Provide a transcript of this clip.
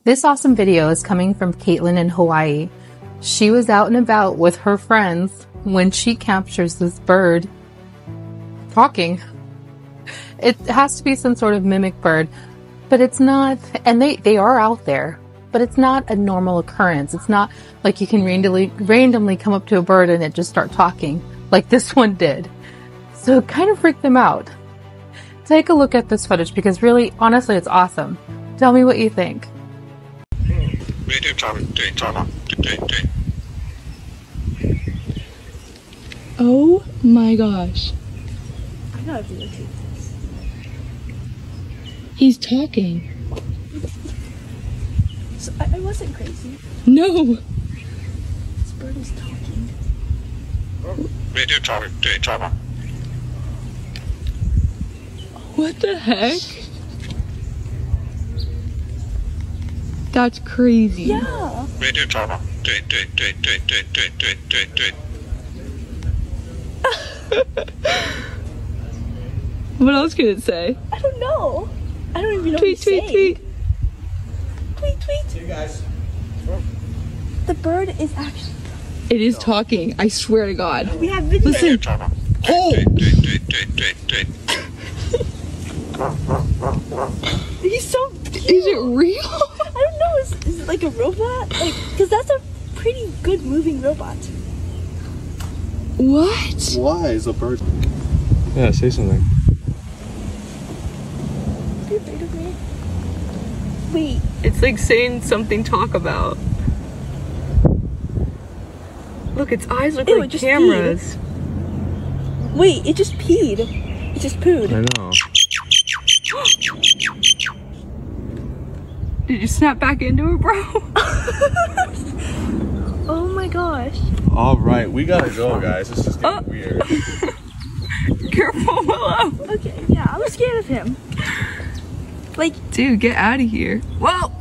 This awesome video is coming from Kaitlin in Hawaii. She was out and about with her friends when she captures this bird talking. It has to be some sort of mimic bird, but it's not, and they are out there, but it's not a normal occurrence. It's not like you can randomly come up to a bird and it just start talking like this one did. So it kind of freaked them out. Take a look at this footage because really, honestly, it's awesome. Tell me what you think. Oh my gosh. I gotta videotape this. He's talking. So I wasn't crazy. No. This bird is talking. What the heck? That's crazy. Yeah. What else could it say? I don't know. I don't even know Tweet, what tweet, he's tweet. saying. Tweet, tweet. See you guys. The bird is actually... It is talking. I swear to God. We have video. Listen. Oh! He's so cute. Is it real? I don't know. Is it like a robot? Like, because that's a pretty good moving robot. What? Why is a bird? Yeah, say something. Are you afraid of me? Wait. It's like saying something talk about. Look, its eyes look Ew, like it just cameras. Wait, it just peed. It just pooed. I know. Did you snap back into it, bro? Oh my gosh. All right, we gotta go, guys. This is getting weird. Careful, Willow. Okay, yeah, I'm scared of him. Like, Dude, get out of here. Whoa!